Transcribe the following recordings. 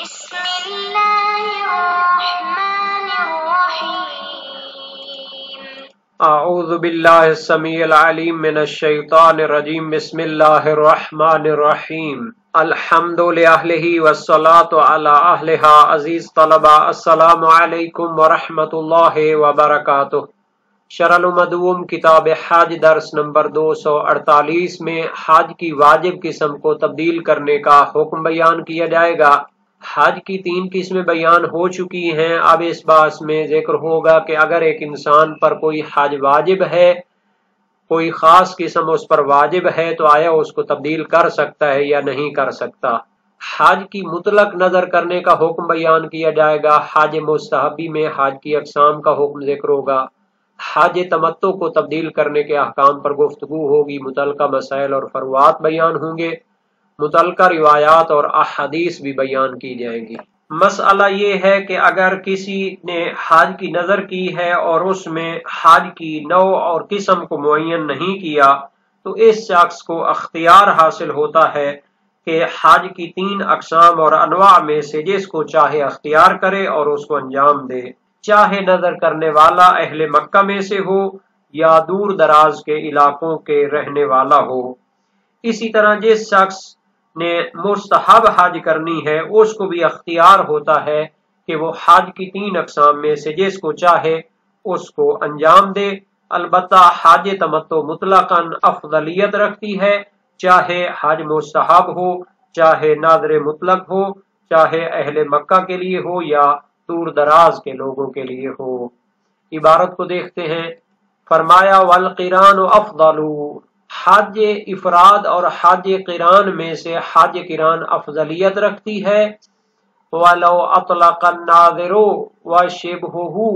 بسم الله الرحمن الرحيم اعوذ باللہ السمیع العلیم من الشیطان الرجیم بسم اللہ الرحمن الرحیم الحمد لأہلہ والصلاة علی اہلہا عزیز طلبہ السلام علیکم ورحمۃ اللہ وبرکاتہ شرح المدوم کتاب حج درس نمبر 248 میں حج کی واجب قسم کو تبدیل کرنے کا حکم بیان کیا جائے گا۔ حج کی 3 قسمیں بیان ہو چکی ہیں، اب اس باس میں ذکر ہوگا کہ اگر ایک انسان پر کوئی حج واجب ہے، کوئی خاص قسم اس پر واجب ہے تو آیا اس کو تبدیل کر سکتا ہے یا نہیں کر سکتا۔ حج کی مطلق نظر کرنے کا حکم بیان کیا جائے گا۔ حج مستحبی میں حج کی اقسام کا حکم ذکر ہوگا۔ حج تمتع کو تبدیل کرنے کے احکام پر گفتگو ہوگی، متعلقہ مسائل اور فروعات بیان ہوں گے، متعلقہ روایات اور احادیث بھی بیان کی جائیں گی۔ مسئلہ یہ ہے کہ اگر کسی نے حج کی نظر کی ہے اور اس میں حج کی نوع اور قسم کو معین نہیں کیا تو اس شخص کو اختیار حاصل ہوتا ہے کہ حج کی 3 اقسام اور انواع میں سے جس کو چاہے اختیار کرے اور اس کو انجام دے، چاہے نظر کرنے والا اہل مکہ میں سے ہو یا دور دراز کے علاقوں کے رہنے والا ہو۔ اسی طرح جس شخص نے مستحب حج کرنی ہے اس کو بھی اختیار ہوتا ہے کہ وہ حج کی 3 اقسام میں سے جس کو چاہے اس کو انجام دے۔ البتہ حج تمتع مطلقاً افضلیت رکھتی ہے، چاہے حج مستحب ہو، چاہے ناظر مطلق ہو، چاہے اہل مکہ کے لیے ہو یا دور دراز کے لوگوں کے لیے ہو۔ عبارت کو دیکھتے ہیں، فرمایا والقران افضل، حج افراد اور حج قران میں سے حج قران افضلیت رکھتی ہے۔ ولو اطلق الناظر وشبهه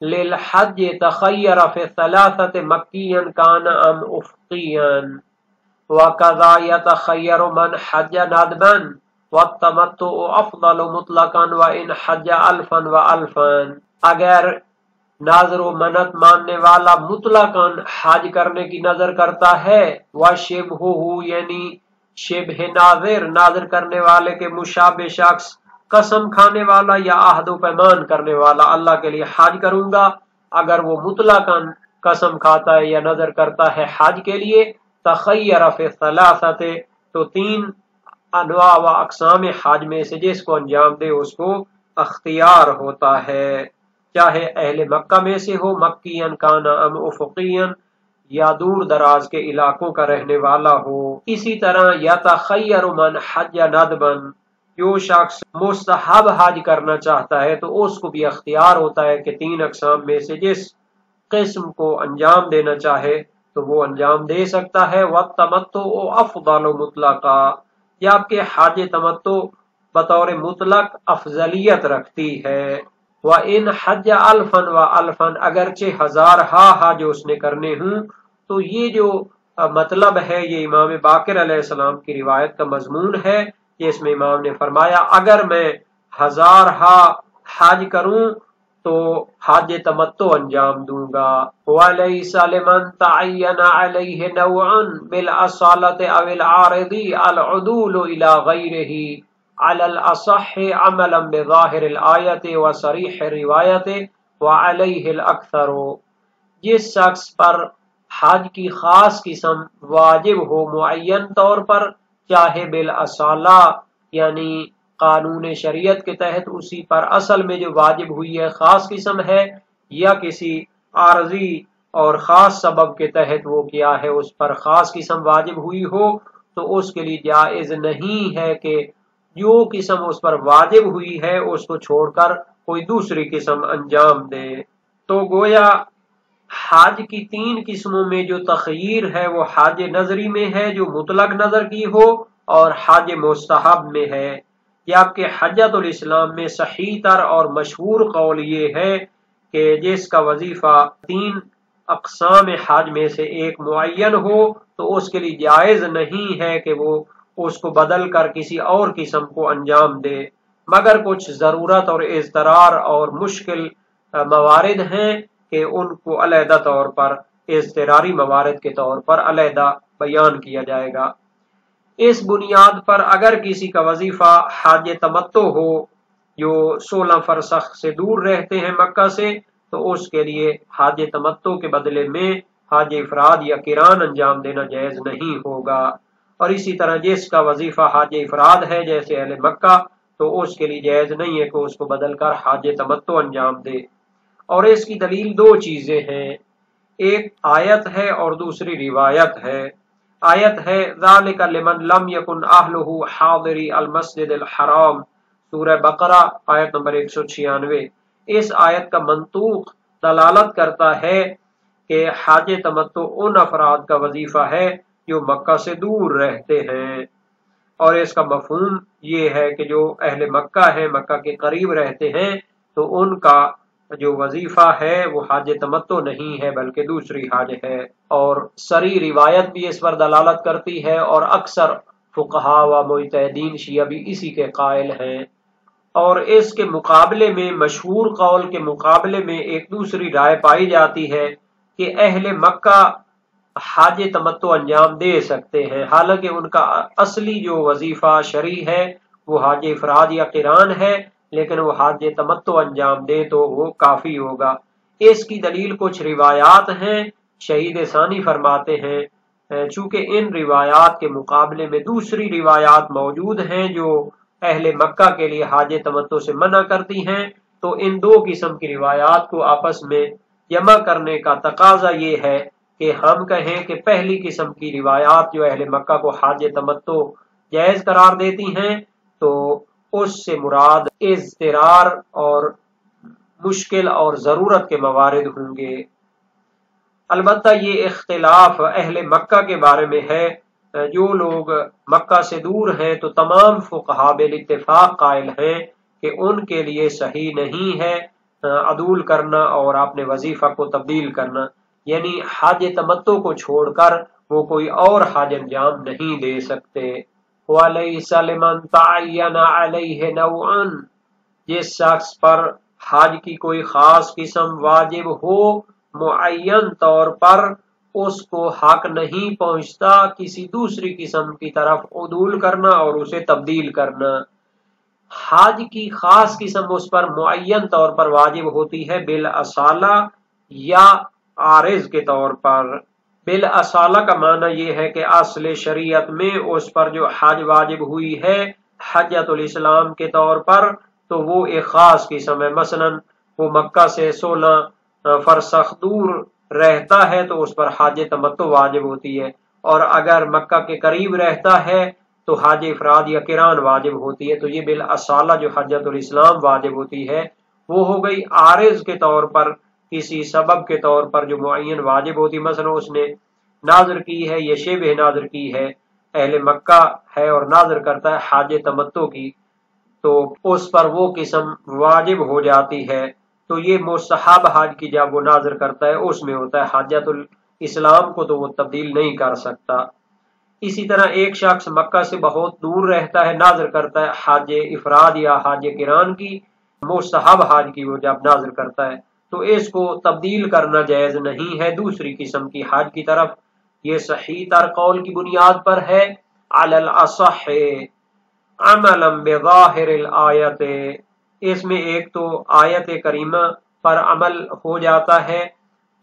للحج تخیر فی الثلاثة مکیا کان ام افقیا وکذا یتخیر من حج ندبا والتمتع افضل مطلقا وان حج الفا والفا، اگر ناظر و منت ماننے والا مطلقاً حج کرنے کی نظر کرتا ہے، وشبہہ یعنی شبہ ناظر، ناظر کرنے والے کے مشابہ شخص، قسم کھانے والا یا عہد و پیمان کرنے والا، اللہ کے لیے حج کروں گا، اگر وہ مطلقاً قسم کھاتا ہے یا نظر کرتا ہے حج کے لیے، تخیر فی الثلاثۃ، تو 3 انواع و اقسام حج میں سے جس کو انجام دے اس کو اختیار ہوتا ہے، چاہے اہل مکہ میں سے ہو، مکین کانا ام افقین، یا دور دراز کے علاقوں کا رہنے والا ہو۔ اسی طرح یتخیر من حج ندبا، جو شخص مستحب حج کرنا چاہتا ہے تو اس کو بھی اختیار ہوتا ہے کہ 3 اقسام میں سے جس قسم کو انجام دینا چاہے تو وہ انجام دے سکتا ہے۔ والتمتع افضل مطلقا، جبکہ حج تمتع بطور مطلق افضلیت رکھتی ہے۔ وَإِنْ حَجَّ أَلْفًا وَأَلْفًا، اگرچہ 1000 حج اس نے کرنے ہوں، تو یہ جو مطلب ہے یہ امام باقر علیہ السلام کی روایت کا مضمون ہے، جس میں امام نے فرمایا اگر میں 1000 حج کروں تو حج تمتع انجام دوں گا۔ وَلَيْسَ لِمَنْ تَعَيَّنَ عَلَيْهِ نَوْعًا بِالْأَصَالَةِ أَوِ الْعَارِضِ الْعُدُولُ إِلَى غَيْرِهِ علی الاصح عملا بظاہر الآیت و صریح روایت وعلیہ الاکثر، جس شخص پر حج کی خاص قسم واجب ہو معین طور پر، چاہے بالاصالہ یعنی قانون شریعت کے تحت اسی پر اصل میں جو واجب ہوئی ہے خاص قسم ہے، یا کسی عارضی اور خاص سبب کے تحت وہ کیا ہے اس پر خاص قسم واجب ہوئی ہو، تو اس کے لیے جائز نہیں ہے کہ جو قسم اس پر واجب ہوئی ہے اس کو چھوڑ کر کوئی دوسری قسم انجام دے۔ تو گویا حج کی 3 قسموں میں جو تخیر ہے وہ حج نظری میں ہے جو مطلق نظر کی ہو، اور حج مستحب میں ہے، جبکہ حجۃ الاسلام میں صحیح تر اور مشہور قول یہ ہے کہ جس کا وظیفہ 3 اقسام حج میں سے ایک معین ہو تو اس کے لیے جائز نہیں ہے کہ وہ اس کو بدل کر کسی اور قسم کو انجام دے، مگر کچھ ضرورت اور اضطرار اور مشکل موارد ہیں کہ ان کو علیحدہ طور پر اضطراری موارد کے طور پر علیحدہ بیان کیا جائے گا۔ اس بنیاد پر اگر کسی کا وظیفہ حاج تمتع ہو جو 16 فرسخ سے دور رہتے ہیں مکہ سے، تو اس کے لیے حاج تمتع کے بدلے میں حاج افراد یا قران انجام دینا جائز نہیں ہوگا۔ اور اسی طرح جس کا وظیفہ حاج افراد ہے جیسے اہل مکہ، تو اس کے لیے جائز نہیں ہے کہ اس کو بدل کر حاج تمتع انجام دے۔ اور اس کی دلیل دو چیزیں ہیں، ایک آیت ہے اور دوسری روایت ہے۔ آیت ہے ذالک لمن لم یکن اہلہ حاضری المسجد الحرام، سورہ بقرہ آیت نمبر 196۔ اس آیت کا منطوق دلالت کرتا ہے کہ حاج تمتع ان افراد کا وظیفہ ہے جو مکہ سے دور رہتے ہیں، اور اس کا مفہوم یہ ہے کہ جو اہل مکہ ہیں، مکہ کے قریب رہتے ہیں، تو ان کا جو وظیفہ ہے وہ حاج تمتع نہیں ہے بلکہ دوسری حاج ہے۔ اور صریح روایت بھی اس پر دلالت کرتی ہے، اور اکثر فقہا و مجتہدین شیعہ بھی اسی کے قائل ہیں۔ اور اس کے مقابلے میں، مشہور قول کے مقابلے میں، ایک دوسری رائے پائی جاتی ہے کہ اہل مکہ حاج تمتع انجام دے سکتے ہیں، حالانکہ ان کا اصلی جو وظیفہ شرعی ہے وہ حاج افراد یا قران ہے، لیکن وہ حاج تمتع انجام دے تو وہ کافی ہوگا۔ اس کی دلیل کچھ روایات ہیں۔ شہید ثانی فرماتے ہیں چونکہ ان روایات کے مقابلے میں دوسری روایات موجود ہیں جو اہل مکہ کے لیے حاج تمتع سے منع کرتی ہیں، تو ان دو قسم کی روایات کو آپس میں جمع کرنے کا تقاضا یہ ہے کہ ہم کہیں کہ پہلی قسم کی روایات جو اہل مکہ کو حاج تمتع جائز قرار دیتی ہیں، تو اس سے مراد اضطرار اور مشکل اور ضرورت کے موارد ہوں گے۔ البتہ یہ اختلاف اہل مکہ کے بارے میں ہے۔ جو لوگ مکہ سے دور ہیں تو تمام فقہا بالاتفاق قائل ہیں کہ ان کے لیے صحیح نہیں ہے عدول کرنا اور اپنے وظیفہ کو تبدیل کرنا، یعنی حاج تمتع کو چھوڑ کر وہ کوئی اور حاج انجام نہیں دے سکتے۔ وَلَيْسَ لِمَنْ تَعَيَّنَ عَلَيْهِ نَوْعًا، جس شخص پر حج کی کوئی خاص قسم واجب ہو معین طور پر، اس کو حق نہیں پہنچتا کسی دوسری قسم کی طرف عدول کرنا اور اسے تبدیل کرنا۔ حج کی خاص قسم اس پر معین طور پر واجب ہوتی ہے بالاصالہ یا عارض کے طور پر۔ بالاصالہ کا معنی یہ ہے کہ اصل شریعت میں اس پر جو حج واجب ہوئی ہے حجۃ الاسلام کے طور پر، تو وہ ایک خاص قسم ہے۔ مثلا وہ مکہ سے 16 فرسخ دور رہتا ہے تو اس پر حاج تمتع واجب ہوتی ہے، اور اگر مکہ کے قریب رہتا ہے تو حاج افراد یا قران واجب ہوتی ہے۔ تو یہ بالاصالہ جو حجۃ الاسلام واجب ہوتی ہے وہ ہو گئی۔ عارض کے طور پر، کسی سبب کے طور پر جو معین واجب ہوتی، مثلا اس نے ناظر کی ہے، یہ شبہ ناظر کی ہے، اہل مکہ ہے اور ناظر کرتا ہے حاج تمتع کی، تو اس پر وہ قسم واجب ہو جاتی ہے۔ تو یہ مستحب حج کی جب وہ ناظر کرتا ہے اس میں ہوتا ہے، حجۃ الاسلام کو تو وہ تبدیل نہیں کر سکتا۔ اسی طرح ایک شخص مکہ سے بہت دور رہتا ہے، ناظر کرتا ہے حاج افراد یا حاج قران کی، مستحب حج کی وہ جب ناظر کرتا ہے، تو اس کو تبدیل کرنا جائز نہیں ہے دوسری قسم کی حج کی طرف۔ یہ صحیح تر قول کی بنیاد پر ہے، علی الاصح عملا بظاہر الآیت۔ اس میں ایک تو آیت کریمہ پر عمل ہو جاتا ہے،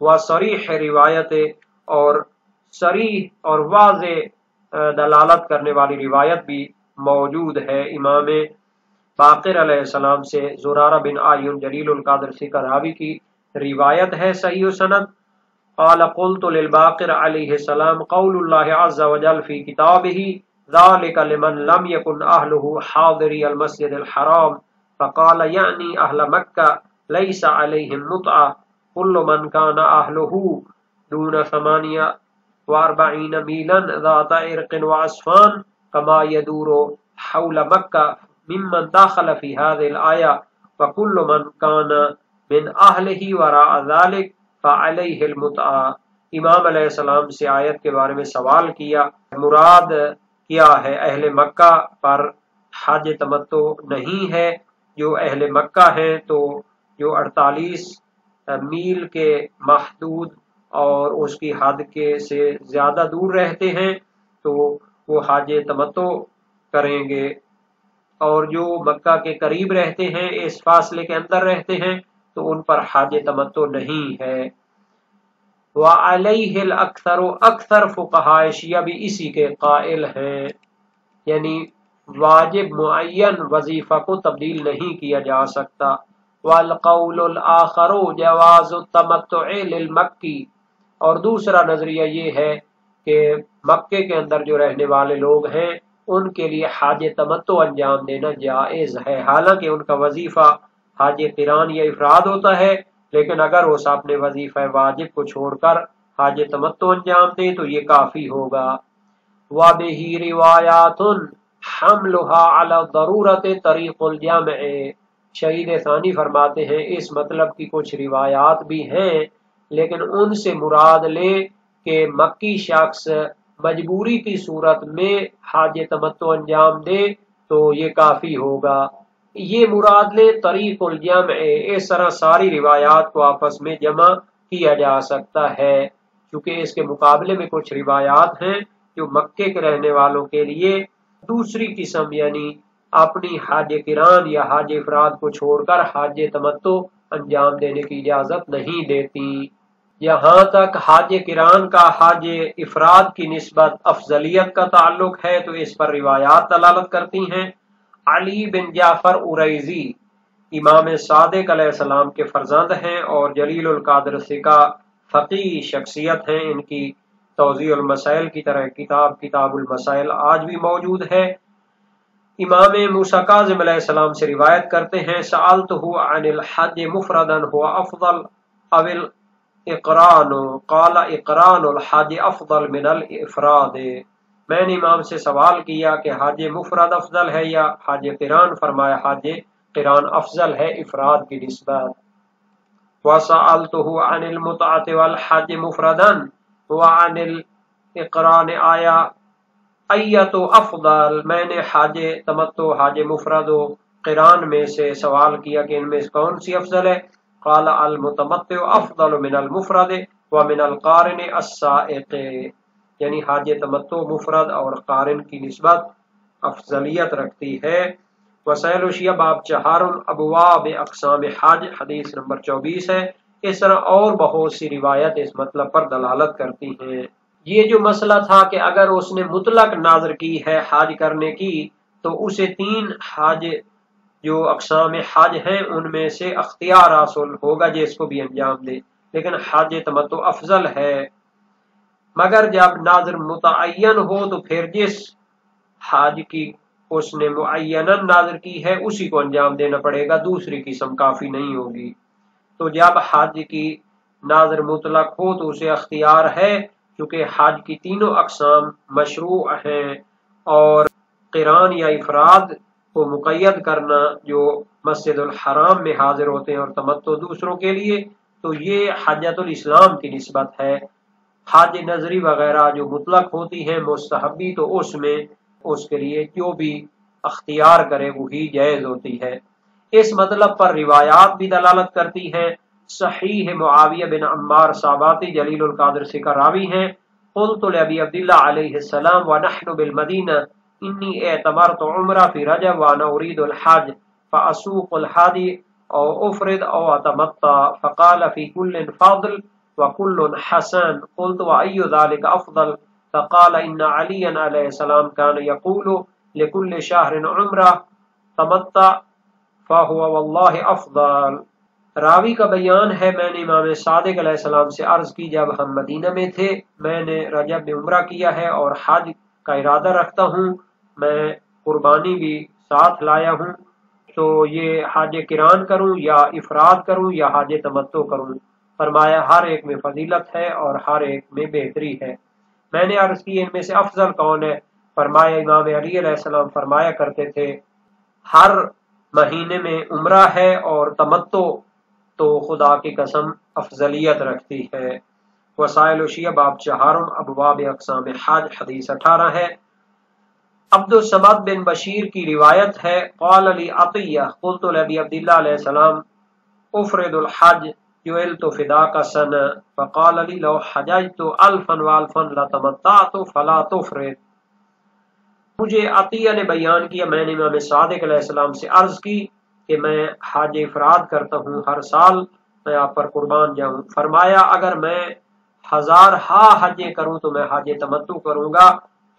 وصریح روایت، اور صریح اور واضح دلالت کرنے والی روایت بھی موجود ہے۔ امام باقر علیہ السلام سے زرارہ بن آئین جلیل القدر ثقہ راوی کی روایت ہے صحیح سند، قال قلت للباقر علیہ السلام قول اللہ عز وجل فی کتابہ ذالک لمن لم یکن اہلہ حاضری المسجد الحرام، فقال یعنی اہل مکہ لیس علیہم مطعہ کل من کان اہلہ دون 48 میلا ذات عرق وعصفان کما یدور حول مکہ ممن داخل فی هذه الآیہ وکل من کان من اہلہ وراء ذلک فعلیہ المطعہ۔ امام علیہ السلام سے آیت کے بارے میں سوال کیا، مراد کیا ہے؟ اہل مکہ پر حج تمتع نہیں ہے۔ جو اہل مکہ ہیں تو جو 48 میل کے محدود اور اس کی حد کے سے زیادہ دور رہتے ہیں، تو وہ حاج تمتع کریں گے، اور جو مکہ کے قریب رہتے ہیں، اس فاصلے کے اندر رہتے ہیں، تو ان پر حاج تمتع نہیں ہے۔ وعلیہ الاکثر، اکثر فقہاء شیعہ بھی اسی کے قائل ہیں، یعنی واجب معین وظیفہ کو تبدیل نہیں کیا جا سکتا۔ والقول الآخر جواز التمتع للمکی، اور دوسرا نظریہ یہ ہے کہ مکے کے اندر جو رہنے والے لوگ ہیں ان کے لیے حاج تمتع انجام دینا جائز ہے، حالانکہ ان کا وظیفہ حاج قران یا افراد ہوتا ہے، لیکن اگر وہ اپنے وظیفہ واجب کو چھوڑ کر حاج تمتع انجام دیں تو یہ کافی ہوگا۔ وَبِهِ رِوَایَاتٌ حَمْلُهَا عَلَى ضَرُورَةِ طَرِیقُ الْجَمْعِ، شہید ثانی فرماتے ہیں اس مطلب کی کچھ روایات بھی ہیں، لیکن ان سے مراد لیں کہ مکی شخص مجبوری کی صورت میں حاج تمتع انجام دے تو یہ کافی ہوگا۔ یہ مراد لیں طریق الجمع، اس طرح ساری روایات کو آپس میں جمع کیا جا سکتا ہے، کیونکہ اس کے مقابلے میں کچھ روایات ہیں جو مکے کے رہنے والوں کے لیے دوسری قسم یعنی اپنی حاج قران یا حاج افراد کو چھوڑ کر حاج تمتع انجام دینے کی اجازت نہیں دیتی۔ یہاں تک حاج قران کا حاج افراد کی نسبت افضلیت کا تعلق ہے تو اس پر روایات دلالت کرتی ہیں۔ علی بن جعفر اریزی امام صادق علیہ السلام کے فرزند ہیں اور جلیل القدر ثقہ فقیہ شخصیت ہیں، ان کی توضیح المسائل کی طرح کتاب المسائل آج بھی موجود ہے۔ امام موسیٰ کاظم علیہ السلام سے روایت کرتے ہیں سألتہ عن الحج مفردا هو افضل او الاقران قال اقران الحج افضل من الافراد، میں نے امام سے سوال کیا کہ حج مفرد افضل ہے یا حج قران، فرمایا حج قران افضل ہے افراد کی نسبت۔ وسألتہ عن المتعة والحج مفردا وعن الاقران آیا ایت افضل، میں نے حج تمتع حج مفرد و قران میں سے سوال کیا کہ ان میں کون سی افضل ہے، قال المتمتع افضل من المفرد ومن القارن السائق، یعنی حج تمتع مفرد اور قارن کی نسبت افضلیت رکھتی ہے۔ وسائل الشیعہ باب 4 ابواب اقسام حج حدیث نمبر 24 ہے۔ اس طرح اور بہت سی روایت اس مطلب پر دلالت کرتی ہیں۔ یہ جو مسئلہ تھا کہ اگر اس نے مطلق نظر کی ہے حج کرنے کی تو اسے 3 حج جو اقسام حج ہیں ان میں سے اختیار حاصل ہوگا جس کو بھی انجام دے، لیکن حج تمتع افضل ہے۔ مگر جب نظر متعین ہو تو پھر جس حج کی اس نے معیناً نظر کی ہے اسی کو انجام دینا پڑے گا، دوسری قسم کافی نہیں ہوگی۔ تو جب حج کی نظر مطلق ہو تو اسے اختیار ہے، کیونکہ حج کی تینوں اقسام مشروع ہیں، اور قران یا افراد کو مقید کرنا جو مسجد الحرام میں حاضر ہوتے ہیں اور تمتع دوسروں کے لیے، تو یہ حجۃ الاسلام کی نسبت ہے۔ حج نظری وغیرہ جو مطلق ہوتی ہیں مستحبی، تو اس میں اس کے لیے جو بھی اختیار کرے وہی جائز ہوتی ہے۔ اس مطلب پر روایات بھی دلالت کرتی ہیں۔ صحیح معاویہ بن عمار صاباتی جلیل القدر ثقہ راوی ہیں، قلت لابی عبداللہ علیہ السلام ونحن بالمدینہ انی اعتمرت عمرہ فی رجب وانا ارید الحج فاسوق الحادی او افرد او اتمتع فقال فی کل فضل وکل حسن، قلت وای ذلك افضل فقال ان علی علیہ السلام کان یقول لکل شہر عمرہ تمتع فہو واللہ افضل۔ راوی کا بیان ہے میں نے امام صادق علیہ السلام سے عرض کی جب ہم مدینہ میں تھے میں نے رجب میں عمرہ کیا ہے اور حج کا ارادہ رکھتا ہوں، میں قربانی بھی ساتھ لایا ہوں، تو یہ حج قران کروں یا افراد کروں یا حج تمتع کروں؟ فرمایا ہر ایک میں فضیلت ہے اور ہر ایک میں بہتری ہے۔ میں نے عرض کی ان میں سے افضل کون ہے؟ فرمایا امام علی علیہ السلام فرمایا کرتے تھے ہر مہینے میں عمرہ ہے اور تمتع تو خدا کی قسم افضلیت رکھتی ہے۔ وسائل الشیعہ باب 4 ابواب اقسام حج حدیث 18 ہے۔ عبد الصمد بن بشیر کی روایت ہے قال علی عطیہ قلت لابی عبداللہ علیہ السلام افرد الحج جعلت فداک سنہ فقال علی لو حججت الفا والفا لتمتعت فلا تفرد۔ مجھے عطیہ نے بیان کیا، میں نے امام صادق علیہ السلام سے عرض کی کہ میں حج افراد کرتا ہوں، ہر سال میں آپ پر قربان جاؤں۔ فرمایا اگر میں 1000 حج کروں تو میں حج تمتع کروں گا،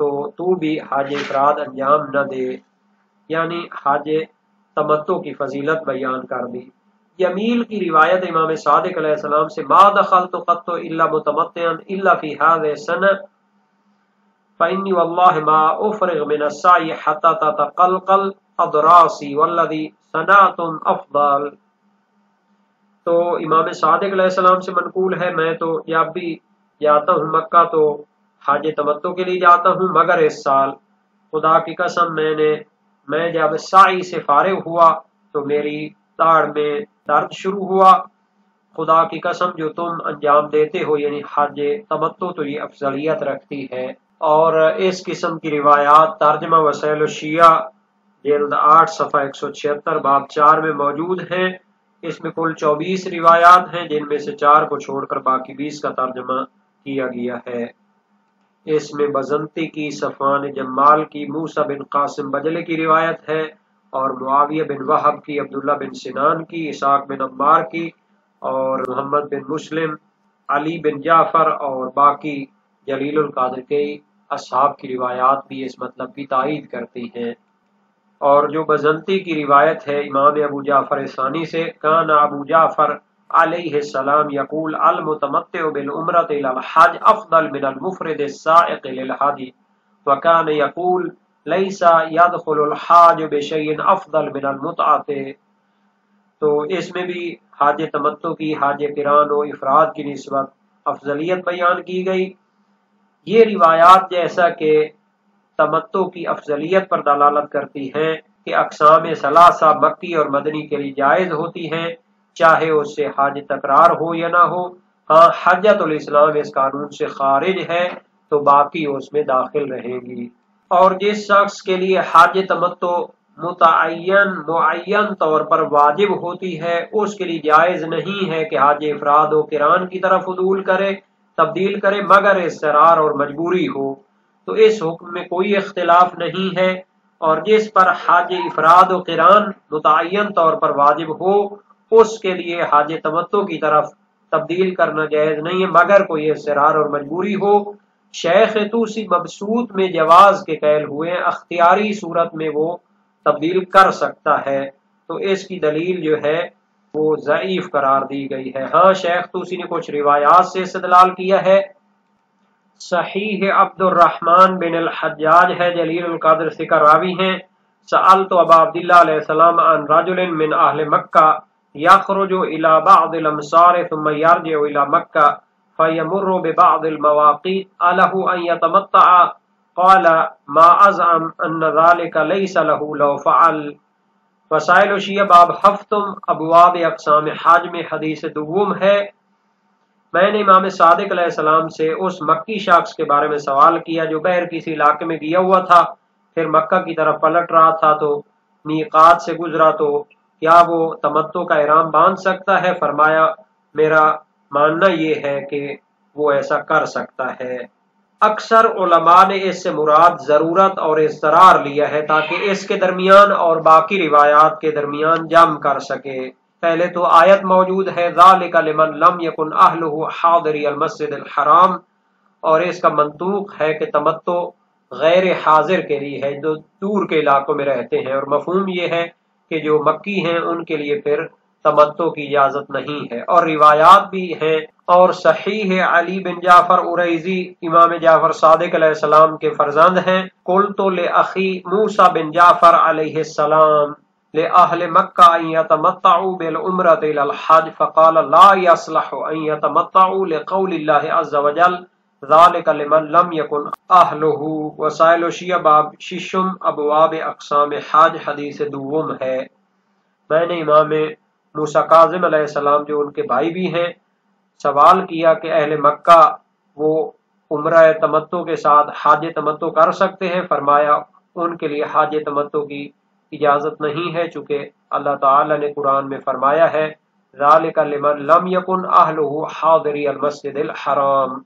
تو بھی حج افراد انجام نہ دے، یعنی حج تمتع کی فضیلت بیان کر دی۔ یمیل کی روایت امام صادق علیہ السلام سے، ما دخلت قط الا متمتعا الا فی هذه السنہ فإني والله ما أفرغ من السعي حتى تتقلقل أضراسي والذي صنعتم أفضل۔ تو امام صادق علیہ السلام سے منقول ہے، میں تو جب بھی جاتا ہوں مکہ تو حج تمتع کے لیے جاتا ہوں، مگر اس سال خدا کی قسم میں جب سعی سے فارغ ہوا تو میری داڑھ میں درد شروع ہوا۔ خدا کی قسم جو تم انجام دیتے ہو یعنی حج تمتع تو یہ افضلیت رکھتی ہے۔ اور اس قسم کی روایات ترجمہ وسائل الشیعہ جلد 8 صفحہ 176 باب 4 میں موجود ہیں۔ اس میں کل 24 روایات ہیں، جن میں سے 4 کو چھوڑ کر باقی 20 کا ترجمہ کیا گیا ہے۔ اس میں بزنتی کی، صفوان جمال کی، موسیٰ بن قاسم بجلے کی روایت ہے، اور معاویہ بن وہب کی، عبداللہ بن سنان کی، اسحاق بن عمار کی، اور محمد بن مسلم، علی بن جعفر اور باقی جلیل القدر کے اصحاب کی روایات بھی اس مطلب کی تائید کرتی ہیں۔ اور جو بزنتی کی روایت ہے امام ابو جعفر ثانی سے، کان ابو جعفر علیہ السلام یقول المتمتع بالعمرۃ الی الحج افضل من المفرد السائق للحج، وکان یقول لیس يدخل الحاج بشیء افضل من المتعۃ۔ تو اس میں بھی حج تمتع کی حج قران و افراد کی نسبت افضلیت بیان کی گئی۔ یہ روایات جیسا کہ تمتع کی افضلیت پر دلالت کرتی ہیں کہ اقسام ثلاثہ مکی اور مدنی کے لیے جائز ہوتی ہیں، چاہے اس سے حج تکرار ہو یا نہ ہو۔ ہاں حجۃ الاسلام اس قانون سے خارج ہے تو باقی اس میں داخل رہیں گی۔ اور جس شخص کے لیے حج تمتع معین طور پر واجب ہوتی ہے، اس کے لیے جائز نہیں ہے کہ حج افراد و قران کی طرف تبدیل کرے مگر اضطرار اور مجبوری ہو، تو اس حکم میں کوئی اختلاف نہیں ہے۔ اور جس پر حج افراد و قران متعین طور پر واجب ہو، اس کے لیے حج تمتع کی طرف تبدیل کرنا جائز نہیں ہے مگر کوئی اضطرار اور مجبوری ہو۔ شیخ طوسی مبسوط میں جواز کے قائل ہوئے، اختیاری صورت میں وہ تبدیل کر سکتا ہے، تو اس کی دلیل جو ہے وہ ضعیف قرار دی گئی ہے۔ ہاں شیخ طوسی نے کچھ روایات سے استدلال کیا ہے۔ صحیح عبد الرحمن بن الحجاج ہے، جلیل القدر ثقہ راوی ہیں۔ سألت ابا عبداللہ علیہ السلام عن رجل من اہل مکہ یخرج الى بعض الامصار ثم یرجع الى مکہ فیمر ببعض المواقیت اله ان یتمتع قال ما ازعم ان ذلك ليس له لو فعل۔ وسائل الشیعہ باب ہفتم ابواب اقسام حج میں حدیث دوم ہے۔ میں نے امام صادق علیہ السلام سے اس مکی شخص کے بارے میں سوال کیا جو بہر کسی علاقے میں گیا ہوا تھا، پھر مکہ کی طرف پلٹ رہا تھا تو میقات سے گزرا، تو کیا وہ تمتع کا احرام باندھ سکتا ہے؟ فرمایا میرا ماننا یہ ہے کہ وہ ایسا کر سکتا ہے۔ اکثر علماء نے اس سے مراد ضرورت اور اضطرار لیا ہے تاکہ اس کے درمیان اور باقی روایات کے درمیان جمع کر سکے۔ پہلے تو آیت موجود ہے ذالک لمن لم یکن اہلہ حاضری المسجد الحرام، اور اس کا منطوق ہے کہ تمتع غیر حاضر کے لیے ہے جو دور کے علاقوں میں رہتے ہیں، اور مفہوم یہ ہے کہ جو مکی ہیں ان کے لیے پھر تمتع کی اجازت نہیں ہے۔ اور روایات بھی ہیں، اور صحیح علی بن جعفر اریزی امام جعفر صادق علیہ السلام کے فرزند ہیں، قلت لاخی موسیٰ بن جعفر علیہ السلام لأہل مکہ ان یتمتعوا بالعمرۃ الی الحج فقال لا یصلح ان یتمتعوا لقول اللہ عز وجل ذالک لمن لم یکن اہلہ۔ وسائل الشیعہ باب ششم ابواب اقسام حج حدیث دوم ہے۔ میں نے امام موسیٰ کاظم علیہ السلام جو ان کے بھائی بھی ہیں سوال کیا کہ اہل مکہ وہ عمرہ تمتع کے ساتھ حج تمتع کر سکتے ہیں؟ فرمایا ان کے لیے حج تمتع کی اجازت نہیں ہے، چونکہ اللہ تعالی نے قرآن میں فرمایا ہے ذالک لمن لم یکن اہلہ حاضری المسجد الحرام۔